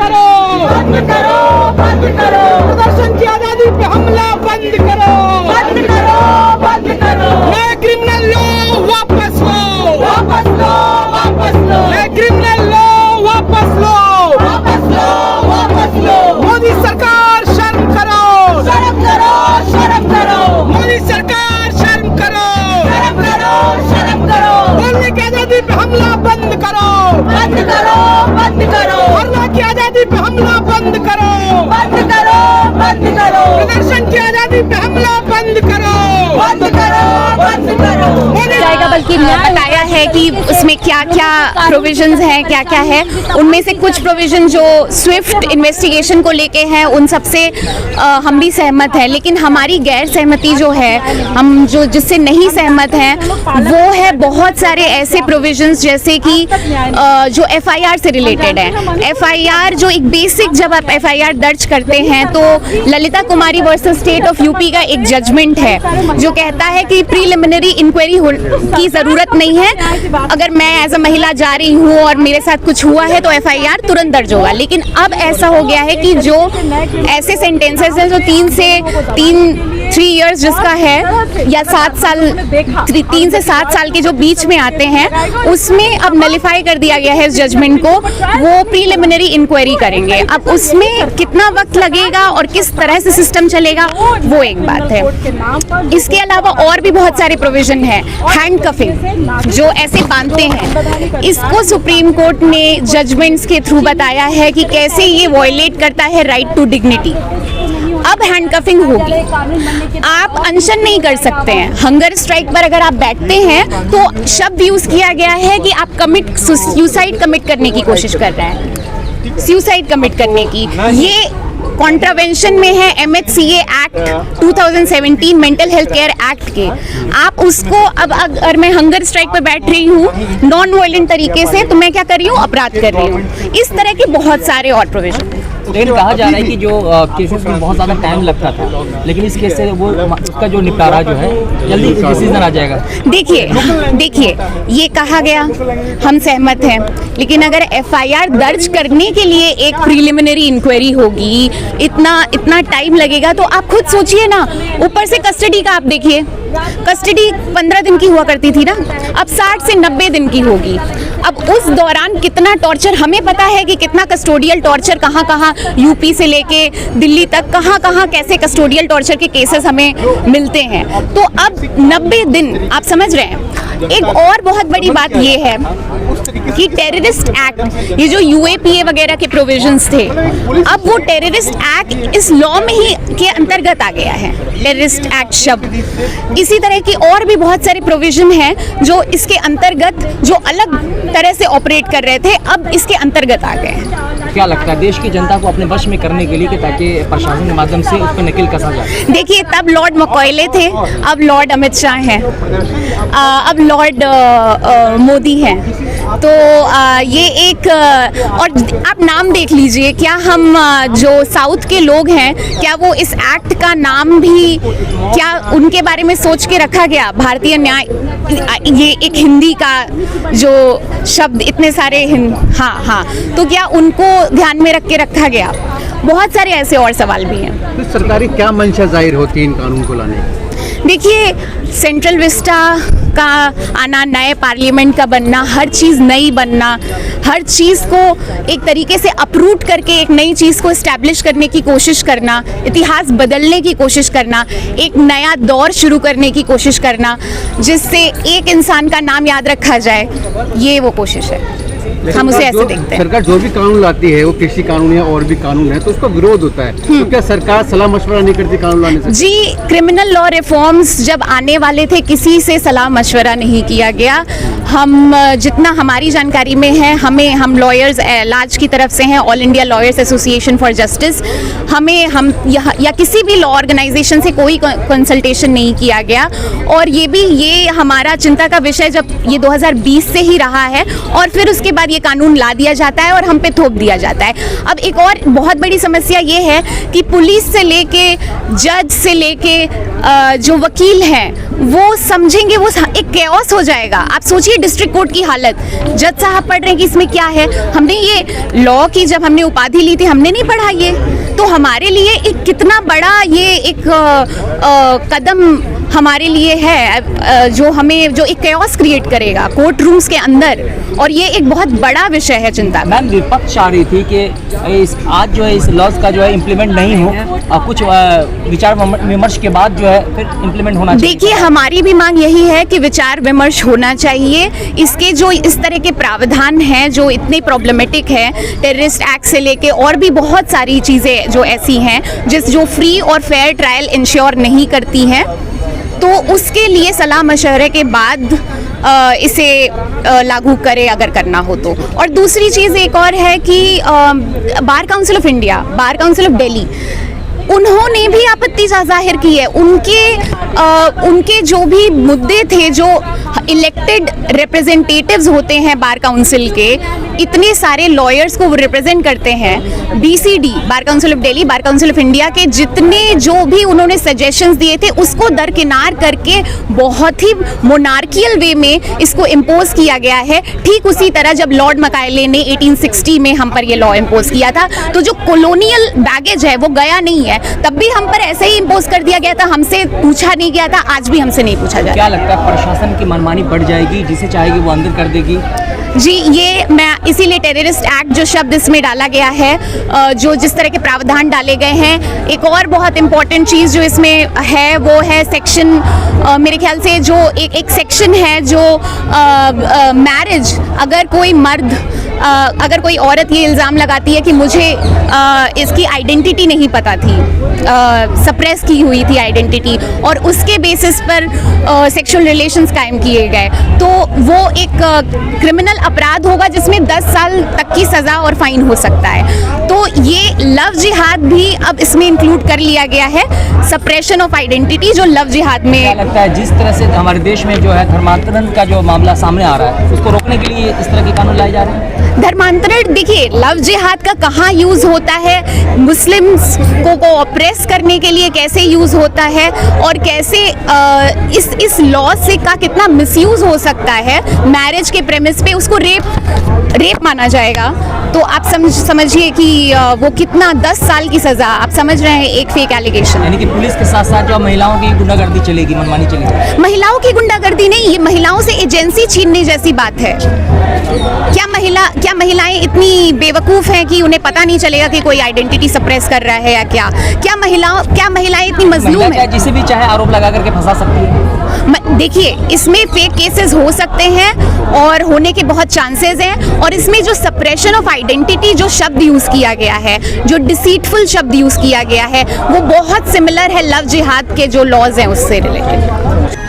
करो, बंद करो, बंद करो। प्रदर्शन की आजादी पे हमला बंद करो, बंद करो, बंद करो। नए क्रिमिनल लॉ वापस लो, वापस लो, वापस लो। नए क्रिमिनल लॉ वापस लो, वापस लो, वापस लो। मोदी सरकार शर्म करो, शर्म करो, शर्म करो। मोदी सरकार शर्म करो, शर्म करो, शर्म करो। बोलने की आजादी पे हमला बंद करो, बंद करो, बंद करो। धरना की आजादी पे हमला बंद करो, बंद करो, बंद करो। प्रदर्शन की आजादी पे हमला बंद करो, बंद करो, बंद करो। जाएगा, बल्कि बताया है कि उसमें क्या क्या प्रोविजंस हैं, क्या क्या है। उनमें से कुछ प्रोविजन जो स्विफ्ट इन्वेस्टिगेशन को लेके हैं, उन सब से हम भी सहमत हैं, लेकिन हमारी गैर सहमति जो है, हम जो जिससे नहीं सहमत हैं, वो है बहुत सारे ऐसे प्रोविजंस जैसे कि जो एफआईआर से रिलेटेड है। एफआईआर जो एक बेसिक, जब आप एफआईआर दर्ज करते हैं तो ललिता कुमारी वर्सेस स्टेट ऑफ यूपी का एक जजमेंट है जो कहता है कि प्रीलिमिनरी इंक्वायरी की ज़रूरत नहीं है। अगर मैं एज अ महिला जा रही हूँ और मेरे साथ कुछ हुआ है तो एफआईआर तुरंत दर्ज होगा। लेकिन अब ऐसा हो गया है कि जो ऐसे सेंटेंसेस हैं जो 3 इयर्स जिसका है, या 7 साल, 3 से 7 साल के जो बीच में आते हैं, उसमें अब नलिफाई कर दिया गया है इस जजमेंट को। वो प्रीलिमिनरी इंक्वायरी करेंगे। अब उसमें कितना वक्त लगेगा और किस तरह से सिस्टम चलेगा, वो एक बात है। इसके अलावा और भी बहुत सारे प्रोविजन है। हैंडकफिंग जो ऐसे बांधते हैं, इसको सुप्रीम कोर्ट ने जजमेंट्स के थ्रू बताया है कि कैसे ये वॉयलेट करता है राइट टू डिग्निटी। अब हैंडकफिंग होगी, आप अनशन नहीं कर सकते हैं। हंगर स्ट्राइक पर अगर आप बैठते हैं तो शब्द यूज किया गया है कि आप सुसाइड कमिट करने की कोशिश कर रहे हैं, सुसाइड कमिट करने की। ये कॉन्ट्रावेंशन में है MHCA act 2017, mental health care act के। आप उसको, अब अगर मैं हंगर स्ट्राइक पर बैठ रही हूँ नॉन वायलेंट तरीके से, तो मैं क्या कर रही हूँ, अपराध कर रही हूँ। इस तरह के बहुत सारे और प्रोविजन हैं। लेकिन कहा जा रहा है कि जो केसेस में बहुत ज़्यादा टाइम लगता था, लेकिन इस केस से वो उसका जो निपटारा जो है जल्दी डिसीजन आ जाएगा। देखिए ये कहा गया, हम सहमत हैं, लेकिन अगर एफआईआर दर्ज करने के लिए एक प्रीलिमिनरी इंक्वायरी होगी, इतना टाइम लगेगा, तो आप खुद सोचिए ना। ऊपर से कस्टडी का आप देखिए, कस्टडी 15 दिन की हुआ करती थी ना, अब 60 से 90 दिन की होगी। अब उस दौरान कितना टॉर्चर, हमें पता है कि कितना कस्टोडियल टॉर्चर कहाँ यूपी से लेके दिल्ली तक कहाँ कैसे कस्टोडियल टॉर्चर के केसेस हमें मिलते हैं। तो अब 90 दिन, आप समझ रहे हैं। एक और बहुत बड़ी बात ये है कि टेररिस्ट एक्ट, ये जो UAPA वगैरह के प्रोविजंस थे, अब वो टेररिस्ट एक्ट इस लॉ में ही के अंतर्गत आ गया है, टेररिस्ट एक्ट शब्द। इसी तरह की और भी बहुत सारे प्रोविजन हैं जो इसके अंतर्गत, जो अलग तरह से ऑपरेट कर रहे थे, अब इसके अंतर्गत आ गए हैं। क्या लगता है देश की जनता को अपने वश में करने के लिए कि ताकि प्रशासन के माध्यम से उस पर नकेल कसा जाए? देखिए, तब लॉर्ड मकॉयले थे, अब लॉर्ड अमित शाह हैं, अब लॉर्ड मोदी हैं। तो ये एक, और आप नाम देख लीजिए, क्या हम जो साउथ के लोग हैं, क्या वो इस एक्ट का नाम भी, क्या उनके बारे में सोच के रखा गया? भारतीय न्याय, ये एक हिंदी का जो शब्द, इतने सारे हाँ, तो क्या उनको ध्यान में रख के रखा गया? बहुत सारे ऐसे और सवाल भी हैं। तो सरकारी क्या मंशा जाहिर होती है इन कानून को लाने की? देखिए, सेंट्रल विस्टा का आना, नए पार्लियामेंट का बनना, हर चीज़ नई बनना, हर चीज़ को एक तरीके से अपरूट करके एक नई चीज़ को इस्टेब्लिश करने की कोशिश करना, इतिहास बदलने की कोशिश करना, एक नया दौर शुरू करने की कोशिश करना, जिससे एक इंसान का नाम याद रखा जाए, ये वो कोशिश है। हम उसे ऐसे देखते हैं। सरकार जो भी कानून लाती है, वो कृषि कानून है और भी कानून है, तो उसका विरोध होता है। तो क्या सरकार सलाह मशवरा नहीं करती कानून लाने से? जी, क्रिमिनल लॉ रिफॉर्म्स जब आने वाले थे, किसी से सलाह मशवरा नहीं किया गया। हम जितना हमारी जानकारी में है, हम लॉयर्स लाज की तरफ से हैं, all India lawyers association for justice, हम या किसी भी लॉ ऑर्गेनाइजेशन से कोई कंसल्टेशन नहीं किया गया। और ये हमारा चिंता का विषय जब ये 2020 से ही रहा है, और फिर उसके के बाद ये कानून ला दिया जाता है और हम पे थोप दिया जाता है। अब एक और बहुत बड़ी समस्या ये है कि पुलिस से लेके जज से लेके जो वकील हैं वो समझेंगे, वो एक कैओस हो जाएगा। आप सोचिए डिस्ट्रिक्ट कोर्ट की हालत, जज साहब पढ़ रहे हैं कि इसमें क्या है। हमने ये लॉ की जब हमने उपाधि ली थी हमने नहीं पढ़ा ये, तो हमारे लिए एक कितना बड़ा ये एक कदम हमारे लिए है जो हमें जो एक कैओस क्रिएट करेगा कोर्ट रूम्स के अंदर, और ये एक बहुत बड़ा विषय है चिंता का। मैम विपक्ष चाह रही थी कि आज जो है इस लॉज का जो है इम्प्लीमेंट नहीं हो, कुछ विचार विमर्श के बाद जो है फिर इम्प्लीमेंट होना चाहिए। देखिए हमारी भी मांग यही है कि विचार विमर्श होना चाहिए। इसके जो इस तरह के प्रावधान हैं जो इतने प्रॉब्लमेटिक हैं, टेररिस्ट एक्ट से लेके और भी बहुत सारी चीज़ें जो ऐसी हैं जो फ्री और फेयर ट्रायल इंश्योर नहीं करती हैं, तो उसके लिए सलाह मशवरे के बाद इसे लागू करे अगर करना हो तो। और दूसरी चीज़ एक और है कि bar council of India, bar council of Delhi, उन्होंने भी आपत्ति जाहिर की है। उनके जो भी मुद्दे थे, जो इलेक्टेड रिप्रेजेंटेटिव्स होते हैं बार काउंसिल के, इतने सारे लॉयर्स को वो रिप्रेजेंट करते हैं, BCD bar council of Delhi, bar council of India के जितने जो भी उन्होंने सजेशंस दिए थे उसको दरकिनार करके बहुत ही मोनार्कियल वे में इसको इम्पोज किया गया है। ठीक उसी तरह जब लॉर्ड मकाइले ने 1860 में हम पर ये लॉ इम्पोज किया था, तो जो कॉलोनियल बैगेज है वो गया नहीं है, तब भी हम पर ऐसे ही इम्पोज कर दिया गया था, हमसे पूछा नहीं गया था, आज भी हमसे नहीं पूछा जाता। क्या लगता है प्रशासन की मनमानी बढ़ जाएगी, जिसे चाहेगी वो अंदर कर देगी? जी, ये मैं इसीलिए टेररिस्ट एक्ट जो शब्द इसमें डाला गया है, जो जिस तरह के प्रावधान डाले गए हैं, एक और बहुत इंपॉर्टेंट चीज़ जो इसमें है वो है सेक्शन, मेरे ख्याल से जो एक सेक्शन है जो मैरिज, अगर कोई मर्द अगर कोई औरत ये इल्ज़ाम लगाती है कि मुझे इसकी आइडेंटिटी नहीं पता थी, सप्रेस की हुई थी आइडेंटिटी, और उसके बेसिस पर सेक्सुअल रिलेशंस कायम किए गए, तो वो एक क्रिमिनल अपराध होगा जिसमें 10 साल तक की सज़ा और फाइन हो सकता है। तो ये लव जिहाद भी अब इसमें इंक्लूड कर लिया गया है, सप्रेशन ऑफ आइडेंटिटी जो लव जिहाद में। क्या लगता है जिस तरह से हमारे देश में जो है धर्मांतरण का जो मामला सामने आ रहा है, उसको रोकने के लिए इस तरह के कानून लाए जा रहे हैं? धर्मांतरण, देखिए लव जिहाद का कहाँ यूज़ होता है, मुस्लिम्स को ऑप्रेस करने के लिए कैसे यूज़ होता है, और कैसे इस लॉ से का कितना मिसयूज़ हो सकता है मैरिज के प्रेमिस पे, उसको रेप माना जाएगा। तो आप समझिए कि वो कितना 10 साल की सज़ा, आप समझ रहे हैं, एक फेक एलिगेशन। यानी कि पुलिस के साथ साथ जो महिलाओं की गुंडागर्दी चलेगी, मनमानी चलेगी। महिलाओं की गुंडागर्दी नहीं, ये महिलाओं से एजेंसी छीनने जैसी बात है। क्या महिलाएं इतनी बेवकूफ़ हैं कि उन्हें पता नहीं चलेगा कि कोई आइडेंटिटी सप्रेस कर रहा है या क्या महिलाएं इतनी मजलूम है? जिसे भी चाहे आरोप लगा करके फंसा सकती है। देखिए इसमें फेक केसेस हो सकते हैं और होने के बहुत चांसेस हैं, और इसमें जो सप्रेशन ऑफ आइडेंटिटी जो शब्द यूज़ किया गया है, जो डिसीटफुल शब्द यूज़ किया गया है, वो बहुत सिमिलर है लव जिहाद के जो लॉज हैं उससे रिलेटेड।